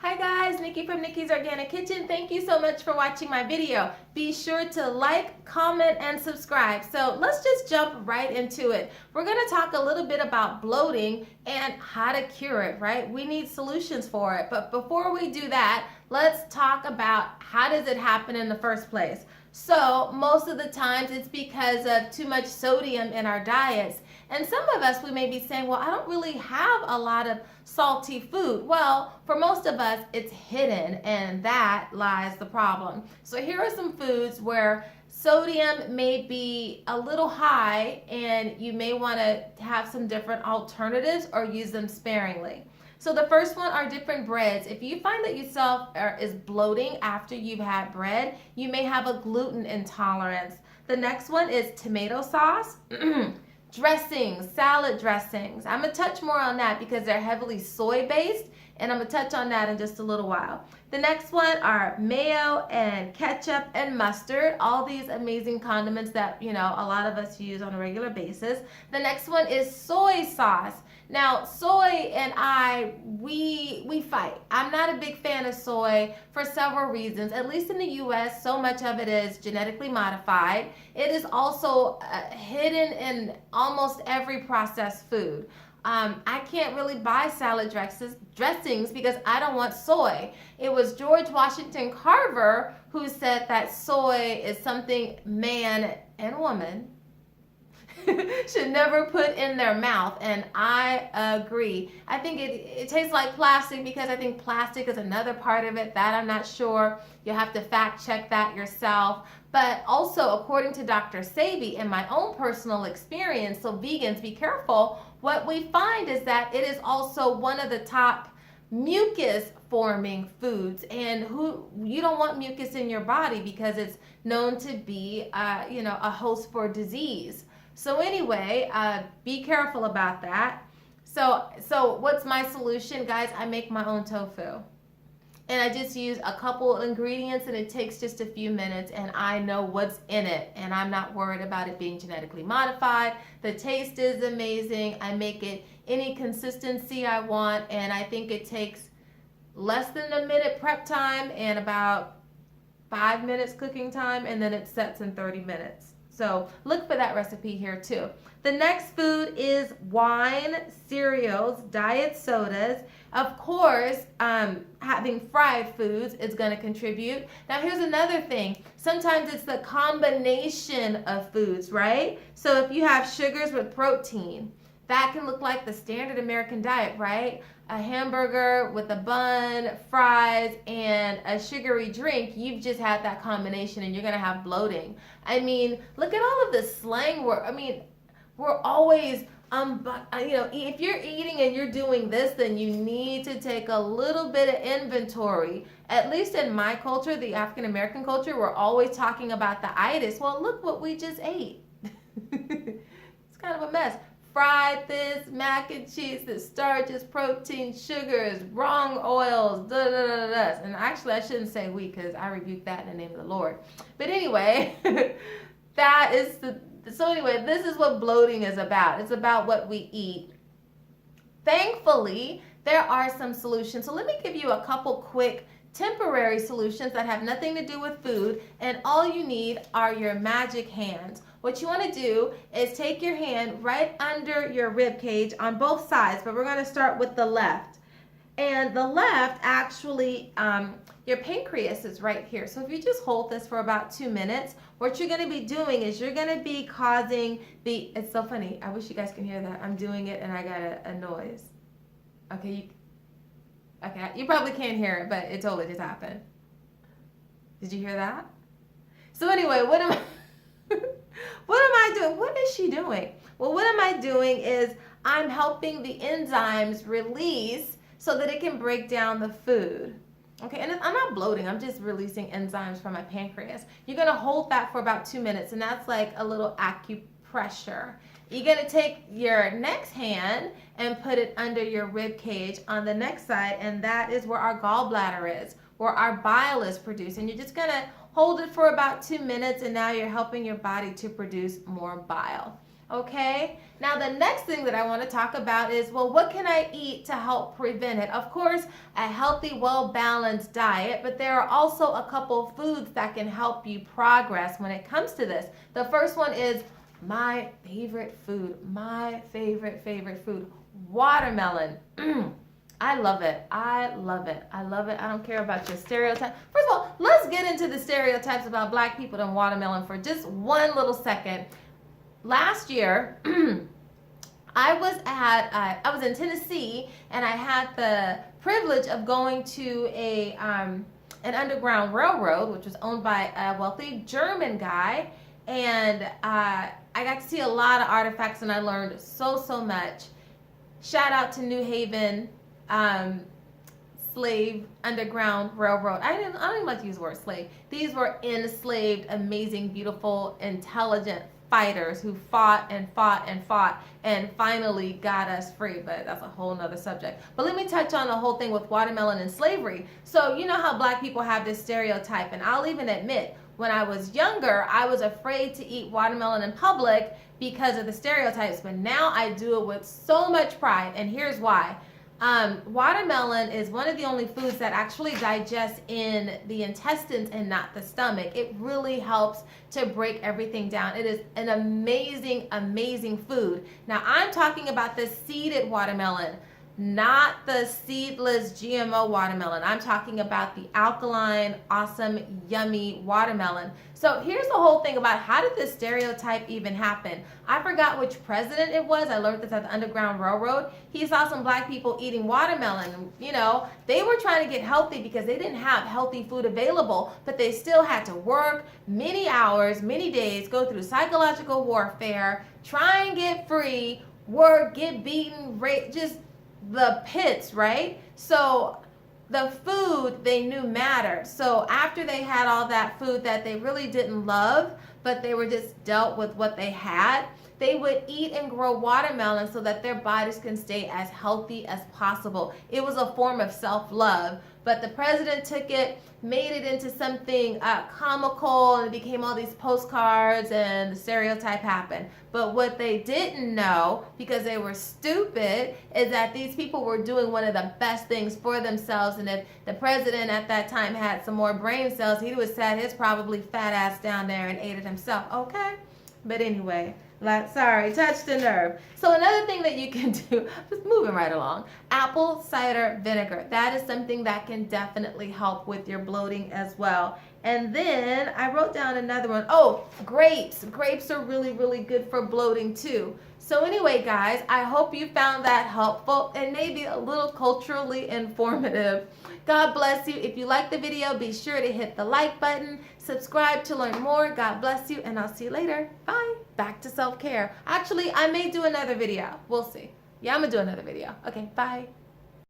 Hi guys, Nikki from Nikki's Organic Kitchen. Thank you so much for watching my video. Be sure to like, comment, and subscribe. So let's just jump right into it. We're going to talk a little bit about bloating and how to cure it, right? We need solutions for it. But before we do that, let's talk about how does it happen in the first place. So most of the times it's because of too much sodium in our diets. And some of us, we may be saying, well, I don't really have a lot of salty food. Well, for most of us, it's hidden, and that lies the problem. So here are some foods where sodium may be a little high, and you may want to have some different alternatives or use them sparingly. So the first one are different breads. If you find that yourself is bloating after you've had bread, you may have a gluten intolerance. The next one is tomato sauce. Dressings, salad dressings. I'm going to touch more on that because they're heavily soy-based, and I'm going to touch on that in just a little while. The next one are mayo and ketchup and mustard, all these amazing condiments that, a lot of us use on a regular basis. The next one is soy sauce. Now, soy and we fight. I'm not a big fan of soy for several reasons. At least in the U.S., so much of it is genetically modified. It is also hidden in almost every processed food. I can't really buy salad dressings because I don't want soy. It was George Washington Carver who said that soy is something man and woman should never put in their mouth, and I agree. I think it tastes like plastic because I think plastic is another part of it that I'm not sure. You'll have to fact check that yourself. But also, according to Dr. Sebi, in my own personal experience, so vegans, be careful, what we find is that it is also one of the top mucus forming foods, and you don't want mucus in your body because it's known to be a host for disease. So anyway, be careful about that. So what's my solution, guys? I make my own tofu. And I just use a couple ingredients, and it takes just a few minutes, and I know what's in it, and I'm not worried about it being genetically modified. The taste is amazing. I make it any consistency I want, and I think it takes less than a minute prep time and about 5 minutes cooking time, and then it sets in 30 minutes. So look for that recipe here too. The next food is wine, cereals, diet sodas. Of course, having fried foods is going to contribute. Now here's another thing. Sometimes it's the combination of foods, right? So if you have sugars with protein, that can look like the standard American diet, right? A hamburger with a bun, fries, and a sugary drink. You've just had that combination, and you're going to have bloating. I mean, look at all of the slang we're always, if you're eating and you're doing this, then you need to take a little bit of inventory. At least in my culture, the African American culture, we're always talking about the itis. Well, look what we just ate. It's kind of a mess. Fried this, mac and cheese, the starches, protein, sugars, wrong oils, And actually, I shouldn't say we because I rebuke that in the name of the Lord. But anyway, this is what bloating is about. It's about what we eat. Thankfully, there are some solutions. So let me give you a couple quick temporary solutions that have nothing to do with food, and all you need are your magic hands. What you want to do is take your hand right under your rib cage on both sides, but we're going to start with the left. And the left, actually, your pancreas is right here. So if you just hold this for about 2 minutes, what you're going to be doing is you're going to be causing it's so funny. I wish you guys can hear that. I'm doing it and I got a noise. Okay, you probably can't hear it, but it totally just happened. Did you hear that? So anyway, what am I doing? What is she doing? Well, what am I doing is I'm helping the enzymes release so that it can break down the food. Okay, and I'm not bloating. I'm just releasing enzymes from my pancreas. You're going to hold that for about 2 minutes, and that's like a little acupressure. You're going to take your next hand and put it under your rib cage on the next side, and that is where our gallbladder is, where our bile is produced. And you're just going to hold it for about 2 minutes, and now you're helping your body to produce more bile. Okay, now the next thing that I want to talk about is, well, what can I eat to help prevent it? Of course, a healthy, well-balanced diet, but there are also a couple foods that can help you progress when it comes to this. The first one is my favorite food, favorite food, watermelon. I love it. I love it. I love it. I don't care about your stereotypes. First of all, let's get into the stereotypes about black people and watermelon for just one little second. Last year, I was in Tennessee, and I had the privilege of going to an underground railroad, which was owned by a wealthy German guy, and I got to see a lot of artifacts, and I learned so much. Shout out to New Haven slave underground railroad. I don't even like to use the word slave. These were enslaved, amazing, beautiful, intelligent fighters who fought and finally got us free, but that's a whole nother subject. But let me touch on the whole thing with watermelon and slavery. So you know how black people have this stereotype, and I'll even admit, when I was younger, I was afraid to eat watermelon in public because of the stereotypes, but now I do it with so much pride, and here's why. Watermelon is one of the only foods that actually digests in the intestines and not the stomach. It really helps to break everything down. It is an amazing food. Now I'm talking about the seeded watermelon, not the seedless GMO watermelon. I'm talking about the alkaline, awesome, yummy watermelon. So here's the whole thing about how did this stereotype even happen. I forgot which president it was. I learned this at the Underground Railroad. He saw some black people eating watermelon. You know, they were trying to get healthy because they didn't have healthy food available, but they still had to work many hours, many days, go through psychological warfare, try and get free, work, get beaten, just the pits, right? So the food they knew mattered. So after they had all that food that they really didn't love, but they were just dealt with what they had, they would eat and grow watermelon so that their bodies can stay as healthy as possible. It was a form of self-love, but the president took it, made it into something comical, and it became all these postcards, and the stereotype happened. But what they didn't know, because they were stupid, is that these people were doing one of the best things for themselves, and if the president at that time had some more brain cells, he would have sat his probably fat ass down there and ate it himself, okay? But anyway, sorry, touched the nerve. So another thing that you can do, just moving right along, apple cider vinegar. That is something that can definitely help with your bloating as well. And then I wrote down another one. Oh, grapes. Grapes are really good for bloating too. So anyway, guys, I hope you found that helpful and maybe a little culturally informative. God bless you. If you like the video, be sure to hit the like button, subscribe to learn more. God bless you, and I'll see you later. Bye. Back to self-care. Actually, I may do another video. We'll see. Yeah, I'm going to do another video. Okay, bye.